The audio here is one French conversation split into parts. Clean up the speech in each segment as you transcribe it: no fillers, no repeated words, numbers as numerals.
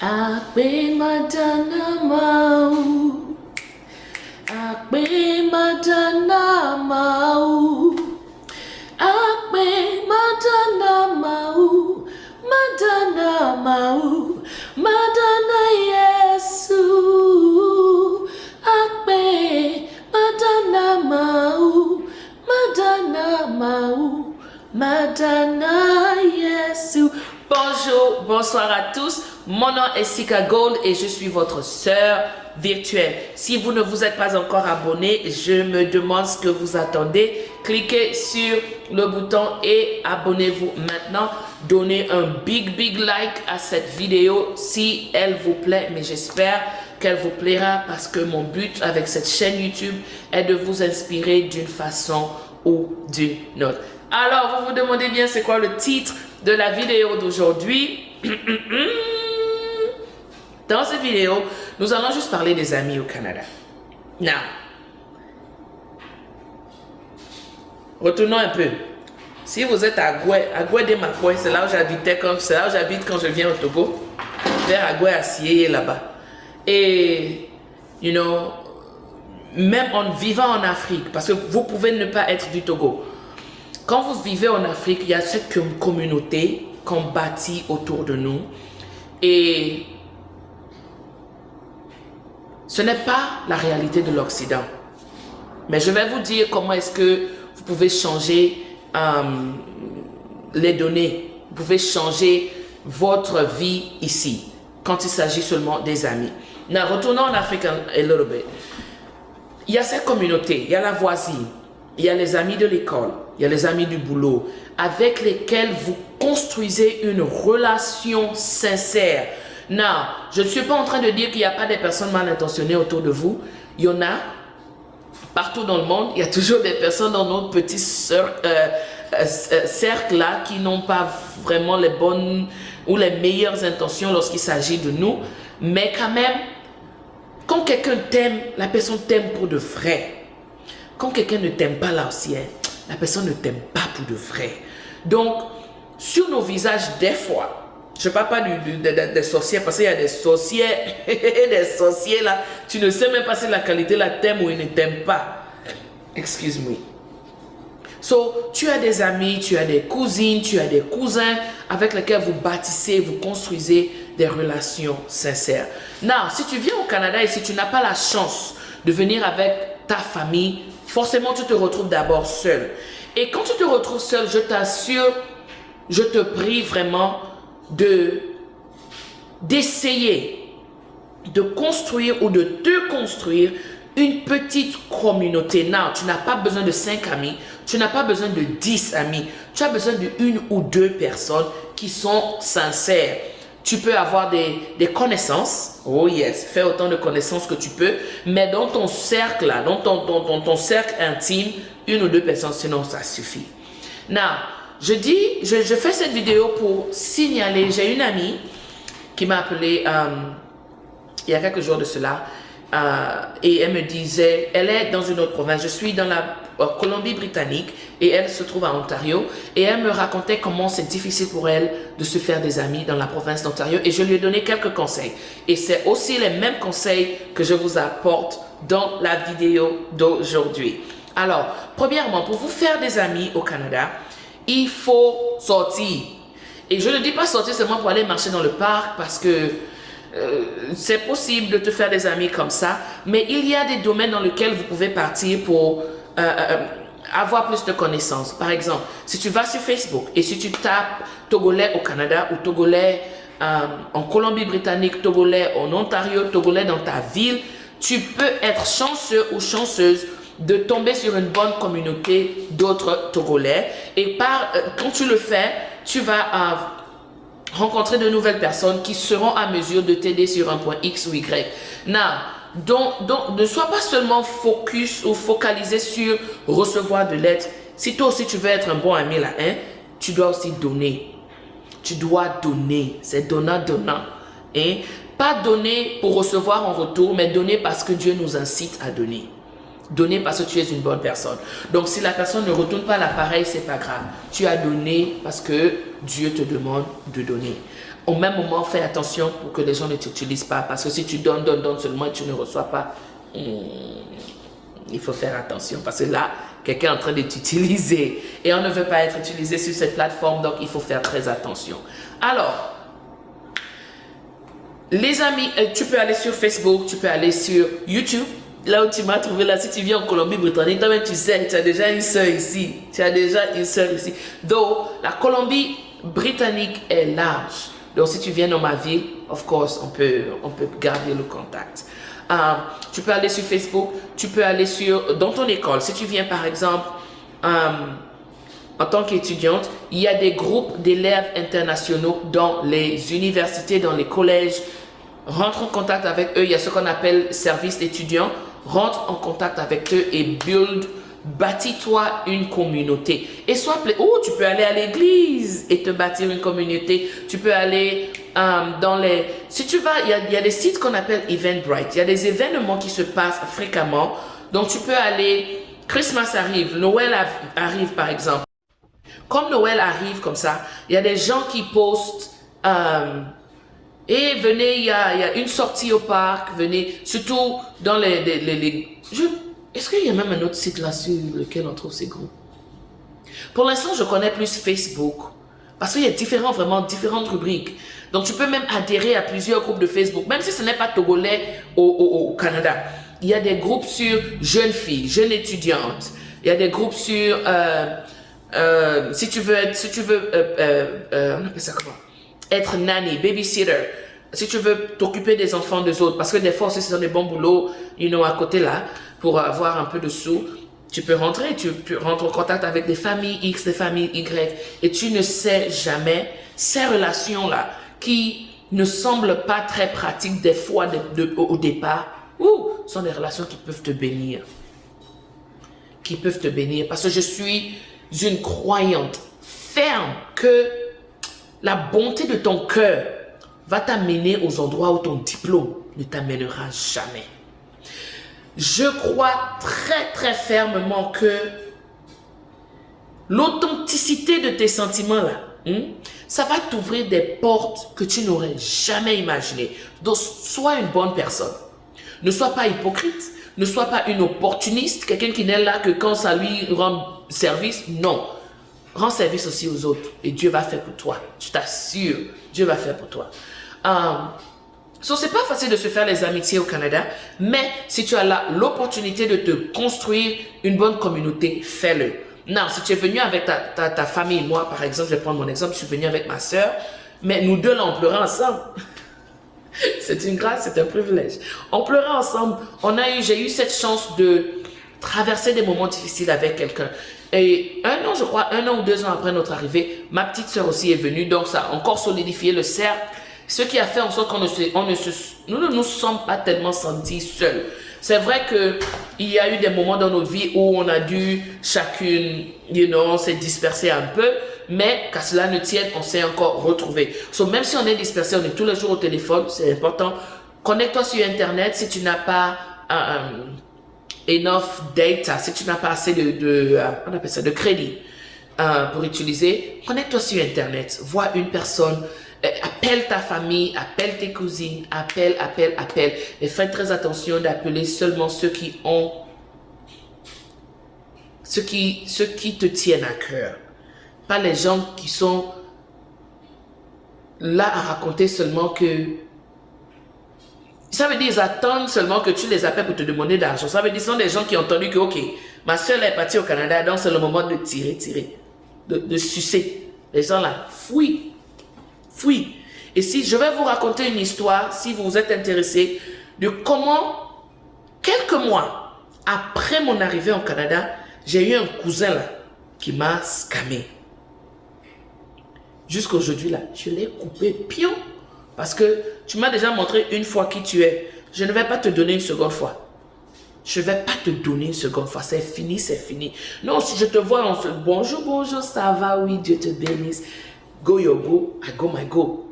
Akbe madana mau, akbe madana mau, akbe madana mau, madana mau, madana Yesu, akbe madana mau, madana mau, madana Yesu. Bonjour, bonsoir à tous. Mon nom est Sika Gold et je suis votre sœur virtuelle. Si vous ne vous êtes pas encore abonné, je me demande ce que vous attendez. Cliquez sur le bouton et abonnez-vous maintenant. Donnez un big like à cette vidéo si elle vous plaît, mais j'espère qu'elle vous plaira parce que mon but avec cette chaîne YouTube est de vous inspirer d'une façon ou d'une autre. Alors, vous vous demandez bien c'est quoi le titre de la vidéo d'aujourd'hui. Dans cette vidéo, nous allons juste parler des amis au Canada. Now, retournons un peu. Si vous êtes à Agoué de Makoy, c'est là où j'habitais quand je viens au Togo, vers Agoué à Sieye là-bas. Et, you know, même en vivant en Afrique, parce que vous pouvez ne pas être du Togo. Quand vous vivez en Afrique, il y a cette communauté qu'on bâtit autour de nous. Et ce n'est pas la réalité de l'Occident. Mais je vais vous dire comment est-ce que vous pouvez changer les données. Vous pouvez changer votre vie ici, quand il s'agit seulement des amis. Now, retournons en Afrique a little bit. Il y a cette communauté, il y a la voisine, il y a les amis de l'école, il y a les amis du boulot, avec lesquels vous construisez une relation sincère. Non, je ne suis pas en train de dire qu'il n'y a pas des personnes mal intentionnées autour de vous. Il y en a partout dans le monde. Il y a toujours des personnes dans notre petit cercle-là qui n'ont pas vraiment les bonnes ou les meilleures intentions lorsqu'il s'agit de nous. Mais quand même, quand quelqu'un t'aime, la personne t'aime pour de vrai. Quand quelqu'un ne t'aime pas là aussi, la personne ne t'aime pas pour de vrai. Donc, sur nos visages, des fois, je ne parle pas des sorciers, parce qu'il y a des sorciers, des sorciers là, tu ne sais même pas si la qualité la t'aime ou il ne t'aime pas. Excuse-moi. So, tu as des amis, tu as des cousines, tu as des cousins avec lesquels vous bâtissez, vous construisez des relations sincères. Now, si tu viens au Canada et si tu n'as pas la chance de venir avec ta famille, forcément tu te retrouves d'abord seul. Et quand tu te retrouves seul, je t'assure, je te prie vraiment d'essayer de construire ou de te construire une petite communauté. Non, tu n'as pas besoin de 5 amis, tu n'as pas besoin de 10 amis, tu as besoin de 1 ou 2 personnes qui sont sincères. Tu peux avoir des connaissances, oh yes, fais autant de connaissances que tu peux, mais dans ton cercle, là, dans ton cercle intime, 1 ou 2 personnes, sinon ça suffit. Now, je fais cette vidéo pour signaler, j'ai une amie qui m'a appelé il y a quelques jours de cela et elle me disait, elle est dans une autre province, je suis dans la Colombie-Britannique et elle se trouve à Ontario et elle me racontait comment c'est difficile pour elle de se faire des amis dans la province d'Ontario et je lui ai donné quelques conseils et c'est aussi les mêmes conseils que je vous apporte dans la vidéo d'aujourd'hui. Alors, premièrement, pour vous faire des amis au Canada, il faut sortir. Et je ne dis pas sortir seulement pour aller marcher dans le parc parce que c'est possible de te faire des amis comme ça, mais il y a des domaines dans lesquels vous pouvez partir pour avoir plus de connaissances. Par exemple, si tu vas sur Facebook et si tu tapes Togolais au Canada ou Togolais en Colombie-Britannique, Togolais en Ontario, Togolais dans ta ville, tu peux être chanceux ou chanceuse de tomber sur une bonne communauté d'autres Togolais. Et quand tu le fais, tu vas rencontrer de nouvelles personnes qui seront à mesure de t'aider sur un point X ou Y. Donc, ne sois pas seulement focus ou focalisé sur recevoir de l'aide. Si toi aussi tu veux être un bon ami là, tu dois aussi donner. Tu dois donner. C'est donnant. Pas donner pour recevoir en retour, mais donner parce que Dieu nous incite à donner. Donner parce que tu es une bonne personne. Donc, si la personne ne retourne pas l'appareil, c'est pas grave. Tu as donné parce que Dieu te demande de donner. Au même moment, fais attention pour que les gens ne t'utilisent pas. Parce que si tu donnes seulement et tu ne reçois pas, il faut faire attention. Parce que là, quelqu'un est en train de t'utiliser. Et on ne veut pas être utilisé sur cette plateforme. Donc, il faut faire très attention. Alors, les amis, tu peux aller sur Facebook, tu peux aller sur YouTube. Là où tu m'as trouvé, là, si tu viens en Colombie-Britannique, toi-même, tu sais, tu as déjà une soeur ici. Donc, la Colombie-Britannique est large. Donc, si tu viens dans ma ville, of course, on peut garder le contact. Tu peux aller sur Facebook, tu peux aller dans ton école. Si tu viens, par exemple, en tant qu'étudiante, il y a des groupes d'élèves internationaux dans les universités, dans les collèges. Rentre en contact avec eux. Il y a ce qu'on appelle service d'étudiants. Rentre en contact avec eux et bâtis-toi une communauté. Et tu peux aller à l'église et te bâtir une communauté. Tu peux aller si tu vas, il y a des sites qu'on appelle Eventbrite. Il y a des événements qui se passent fréquemment. Donc, tu peux aller, Christmas arrive, Noël arrive par exemple. Comme Noël arrive comme ça, il y a des gens qui postent et venez, il y a une sortie au parc, venez, surtout dans est-ce qu'il y a même un autre site là sur lequel on trouve ces groupes? Pour l'instant, je connais plus Facebook, parce qu'il y a vraiment différentes rubriques. Donc, tu peux même adhérer à plusieurs groupes de Facebook, même si ce n'est pas togolais au Canada. Il y a des groupes sur jeunes filles, jeunes étudiantes. Il y a des groupes sur, si tu veux, on appelle ça comment? Être nanny, babysitter, si tu veux t'occuper des enfants des autres, parce que des fois aussi, c'est dans des bons boulots, à côté là, pour avoir un peu de sous, tu peux rentrer, tu rentres en contact avec des familles X, des familles Y, et tu ne sais jamais ces relations-là qui ne semblent pas très pratiques des fois au départ, sont des relations qui peuvent te bénir. Parce que je suis une croyante ferme que la bonté de ton cœur va t'amener aux endroits où ton diplôme ne t'amènera jamais. Je crois très très fermement que l'authenticité de tes sentiments là, ça va t'ouvrir des portes que tu n'aurais jamais imaginées. Donc, sois une bonne personne. Ne sois pas hypocrite. Ne sois pas une opportuniste, quelqu'un qui n'est là que quand ça lui rend service. Non. Rends service aussi aux autres et Dieu va faire pour toi. Je t'assure, Dieu va faire pour toi. C'est pas facile de se faire les amitiés au Canada, mais si tu as l'opportunité de te construire une bonne communauté, fais-le. Non, si tu es venu avec ta famille, moi par exemple, je vais prendre mon exemple, je suis venu avec ma soeur, mais nous deux là, on pleurait ensemble. C'est une grâce, c'est un privilège. On pleurait ensemble. J'ai eu cette chance de traverser des moments difficiles avec quelqu'un. Et un an ou 2 ans après notre arrivée, ma petite soeur aussi est venue, donc ça a encore solidifié le cercle. Ce qui a fait en sorte qu'on nous ne nous sommes pas tellement sentis seuls. C'est vrai qu'il y a eu des moments dans notre vie où on a dû chacune, s'est dispersé un peu, mais qu'à cela ne tienne, on s'est encore retrouvés. Même si on est dispersé, on est tous les jours au téléphone, c'est important. Connecte-toi sur Internet si tu n'as pas enough data, si tu n'as pas assez on appelle ça de crédit pour utiliser. Connecte-toi sur Internet, vois une personne. Appelle ta famille, appelle tes cousines, appelle. Et fais très attention d'appeler seulement ceux qui te tiennent à cœur. Pas les gens qui sont là à raconter seulement que... Ça veut dire ils attendent seulement que tu les appelles pour te demander d'argent. Ça veut dire ce sont des gens qui ont entendu que, ok, ma soeur est partie au Canada, donc c'est le moment de tirer, de sucer. Les gens là, fuient. Et si je vais vous raconter une histoire, si vous êtes intéressé, de comment, quelques mois après mon arrivée au Canada, j'ai eu un cousin là qui m'a scammé. Jusqu'aujourd'hui là, je l'ai coupé pion. Parce que tu m'as déjà montré une fois qui tu es. Je ne vais pas te donner une seconde fois. C'est fini. Non, si je te vois, on se bonjour, ça va, oui, Dieu te bénisse. Go your go, I go my go.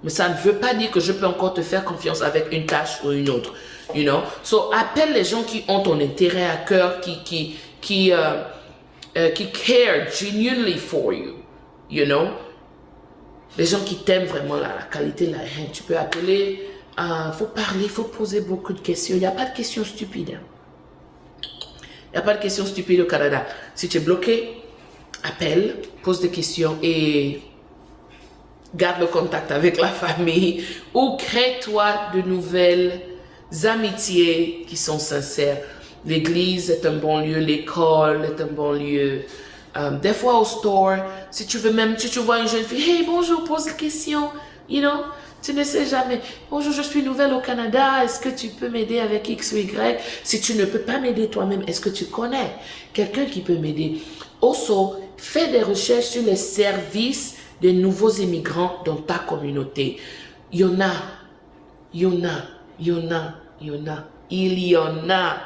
Mais ça ne veut pas dire que je peux encore te faire confiance avec une tâche ou une autre. Appelle les gens qui ont ton intérêt à cœur, qui care genuinely for you. Les gens qui t'aiment vraiment, la qualité, là, hein, tu peux appeler, faut parler, faut poser beaucoup de questions. Il n'y a pas de questions stupides. Hein. Il n'y a pas de questions stupides au Canada. Si tu es bloqué, appelle, pose des questions et garde le contact avec la famille ou crée-toi de nouvelles amitiés qui sont sincères. L'église est un bon lieu, l'école est un bon lieu. Des fois au store, si tu veux même, si tu vois une jeune fille, hey bonjour, pose une question, you know, tu ne sais jamais. Bonjour, je suis nouvelle au Canada, est-ce que tu peux m'aider avec X ou Y? Si tu ne peux pas m'aider toi-même, est-ce que tu connais quelqu'un qui peut m'aider? Also, fais des recherches sur les services des nouveaux immigrants dans ta communauté. Il y en a, il y en a, il y en a, il y en a, il y en a,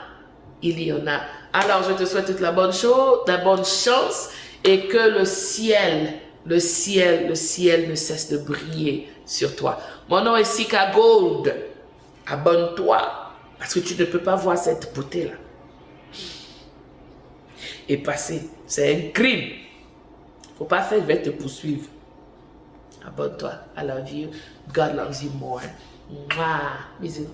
il y en a. Alors, je te souhaite toute la bonne chose, la bonne chance et que le ciel ne cesse de briller sur toi. Mon nom est Sika Gold. Abonne-toi parce que tu ne peux pas voir cette beauté-là et passer. C'est un crime. Faut pas faire, je vais te poursuivre. Abonne-toi. I love you. God loves you more. Mouah. Bisous.